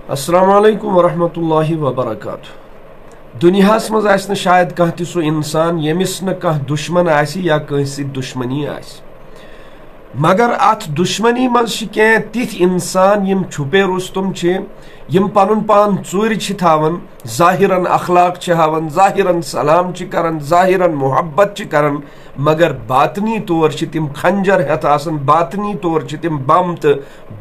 अस्सलामु अलैकुम वरहमतुल्लाहि वबरकातुहू। दुनियास मज आसि शायद कह सो इंसान यमिस न कह दुश्मन आसि या कंसि दुश्मनी आसि, मगर अत दुश्मनी मज कह तिथ इंसान यम छुपे रुस्तुम यम पनुन पान चूर थावन, जाहिरन अखलाक हावन, जाहिरन सलाम करन, जाहिरन मोहब्बत करन, मगर बातनी तौर तिम खंजर हेत आसन, बातनी तौर तिम बम तो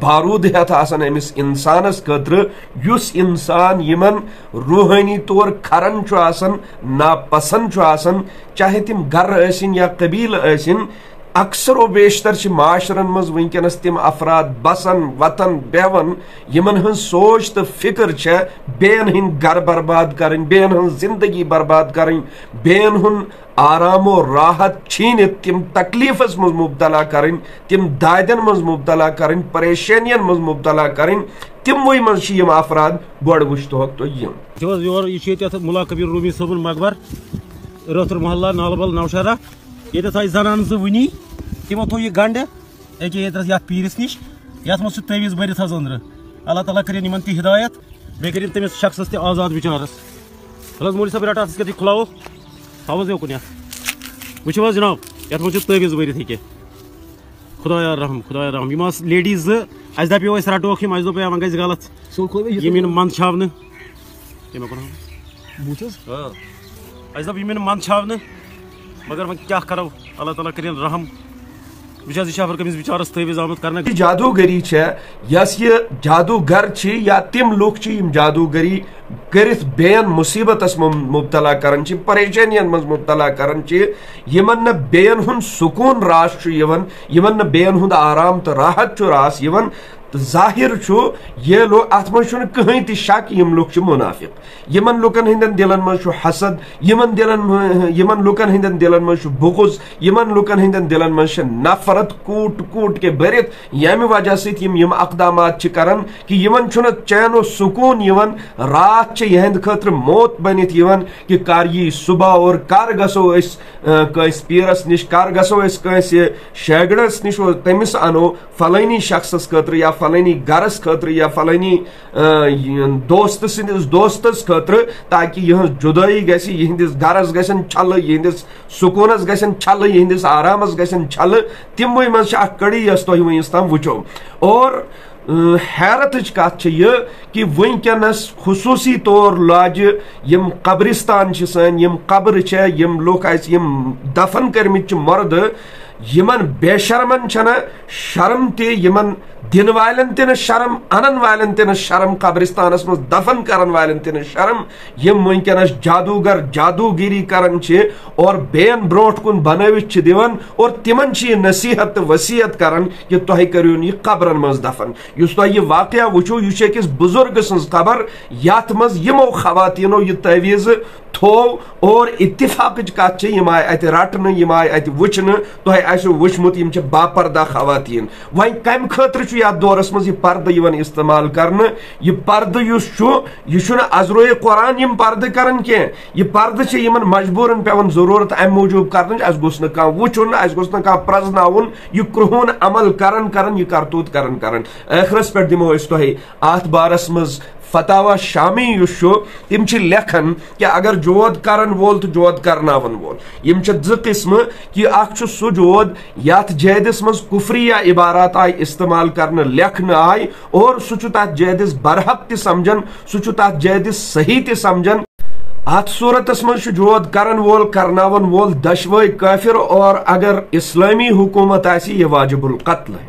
बारूद हेत आसन अमिस इंसानस खतर, युस इंसान यमन रूहानी तौर खरन आसन, नापसंद आसन, चाहे तिम घर आसिन या कबील आसिन। अक्सर व बेशतर माशरन मज वनकस तम अफराद बसन वतन बेवन यमन हन सोच तो फिक्र बेन हंद घर बर्बाद करें, बेन हन जिंदगी बर्बाद करें, बेन हन आरामो राहत छीन तम तकलीफस मज मुबतला करें, तम दादन मज मुबतला करें, परेशानियन मज मुबतला करें, तमवे मज अफराद बड़ वुश्तो तो यह मुला कबीर रूमी सबन मकबर रोहतर मोहल्ला नालबल नौशहरा ये जनान वनी तमो थो यह गंड ये पीरस नश ये मज तवीज भरत अंदर। अल्लाह ताला कर ती हिदायत बे कर तमिस शख्स ते आजाद बिचारस। हल मोली सब रटा कत खुलाओ थवस योकुन वो जनाब ये मज तवीज भरत हे खुदाया रहम यम लेडीज अस दपो रटोक अस दोप वन गई गलत यम मंद छावन अस दप यम मंद छावन, मगर वह क्या करो अल्लाह ताला करें रहम बेचार कमिस बेचारस तवीज आमत कर। जादूगरी यस ये जादूगर या तिम लुक जादूगरी करित बेन मुसीबतस मुबतला करन, परेशानियन मज मुबतला करन, यमन न बेन हुन सुकून रास यमन न बेन हुन आराम तो राहत रास यवन। तो जाहिर ये लो अत मज कहीं ति शक यम लुक मुनाफिक, यमन लुकन हिंदन दिलन मज हसद, यमन लुकन हिंदन दिलन मज बुगुज, यमन लुकन हिंदन दिलन मज नफरत कूट कूट के भरित, यम वजह सत यम अकदामात करन कि यमन चैनो सुकून यवन, रात यहंद खतर मौत बनित यवन कि कर यी सुबह और कर गसो कंस पीरस निश, कर गसो कंस शेगड़स निश तमिस अनो फलानी शख्सस खतर या फलानी गरस खतर या फलानी दोस्त सिंदिस दोस्तस खतर, ताकि यह जुदाई गसी यहंदिस गरस गसन छल, यहंदिस सुकूनस गसन छल, यहंदिस आरामस गसन छल। तिमवे मज कड़ी यस तुह वस तम वुचो। और हैरत कत यह कि वनकस खुसूसी तौर लाज यम कब्रिस्तान सन, यम कब्र यम लोग यम दफन कर्मित मर्द, यमन बेशरमन शर्म ते यमन दिन वालन ते शर्म, अनन वालन ते शर्म, कब्रिस्तानस मज दफन करन वालन ते शर्म, यम वनकस जादूगर जादूगिरी करन और बेन ब्रोट कुन बनवित दिवन और तिमन नसीहत वसीयत करन कि तुह करियो यह कब्रन मज दफन। युस तुह यह वाकया वुचो यह अकिस बुजुर्ग सज कबर यथ मज यमो खवातीनो यह तवीज थो और इत्तिफाक कत यम आय अत रटन, यम आय अत वुचन, तुह आसो वुचमुत यम बापर्दा खवातीन। वह कम खतर यथ दौरस मज यह पर्द यवन इस्तेमाल करन, यह पर्द यह अजरोए कुरान यम पर्द करन के, यह पर्द यमन मजबूरन पेवन जरूरत अम मूजूब करन अस गोस न कह वुचन, अस गोस न कह प्रजनाउन, यह क्रुहन अमल करन यह करतूत करन। आखिरस पे दिमो तुह अत बारस मज फतावा शामी तम लेखन कि अगर जोद करन वोल तो जोद करनावन वोल यम ज किस्म कि सह जोद यथ जैदिस मज कुफरिया इबारात आय इस्तेमाल करन लेखन आय और सह तथ जैदिस बरहक त समझन, सह तथ जैदिस सही त समझन। अत सूरतस मज जोद करन वोल करनावन वोल दशवई काफिर और अगर इस्लामी हुकूमत आसी यह वाजिबुल कत्ल है।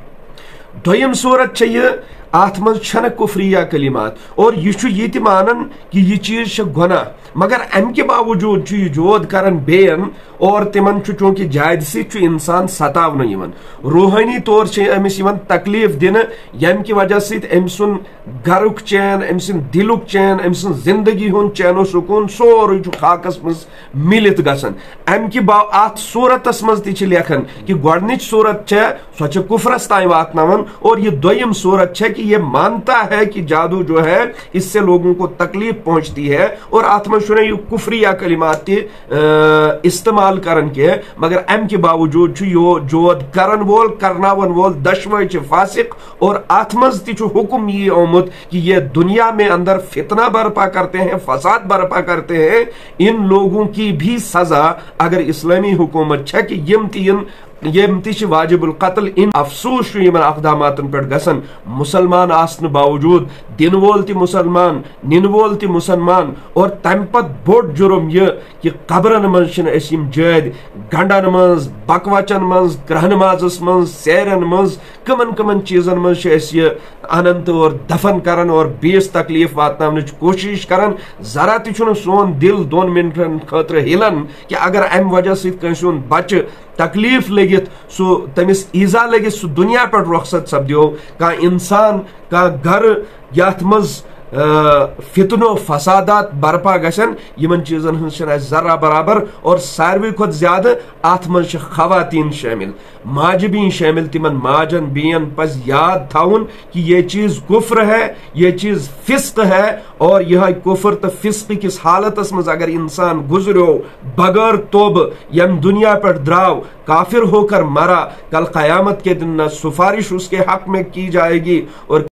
दोयम सूरत यह अत मज कुफरिया कलिमात और यह मानन कि यह चीज गुनाह, मगर अम के बावजूद यह जोद करन बेन और तिमन चूंकि जायद सत इंसान सतावन यवन, रूहानी तौर अमिस तकलीफ दिन यम कि वजह सत अम सुन गरुक चैन, अम सुन दिलुक चैन, अम सुन जिंदगी हुंद चैनो सुकून सोरे खाकस मज मिलित गसन। अम कि अत सूरतस मज ति लेखन कि गोडनिच सूरत सो कुफरस ताई वातनावन और यह दोयम सूरत कि कि ये मानता है कि जादू जो है इससे लोगों को तकलीफ पहुंचती है और आत्मशुने यु कुफरिया कलिमात इस्तेमाल करन के मगर अम के बावजूद यो जोद करन वोल करनावन वोल दशवय फासिक और आत्मज ति हुक्म ये आमुत कि ये दुनिया में अंदर फितना बर्पा करते हैं, फसाद बर्पा करते हैं, इन लोगों की भी सजा अगर इस्लामी हुकूमत छे कि यम ति वाजिबुल कत्ल इन अफसोस यमन अकदामातन पे गसन मुसलमान आसन बावजूद दिन वोल ति मुसलमान निन वोल ति मुसलमान और तम पत बोड़ जुर्म यह कि कब्रन मज जाद गंडन मज बकवचन मज ग्रह नमाजस मज सैरन मज कमन कमन चीजन मज अनंत और दफन करन और बेस तकलीफ वातन कोशिश करन जरा तुन सोन दिल 2 मिनटन खतर हिलन कि अगर अम वजह सु बच तकलीफ लगित सो तमिस ईजा लगित सो दुनिया पे रुखसत सपदियो का इंसान का घर याथ मज फितनो फसादात बर्पा गशन यमन चीजन हन जरा बराबर और सारवी खुद ज्यादा अत मन खवातीन शामिल माजबीन शामिल तिमन माजन बियन पज याद थाउन कि ये चीज कुफ्र है, ये चीज फिस्क है और यह कुफ्र तो फिस्क किस हालत मज अगर इंसान गुजरो बगैर तोब यम दुनिया पर द्राव काफिर होकर मरा, कल कयामत के दिन न सिफारिश उसके हक में की जाएगी और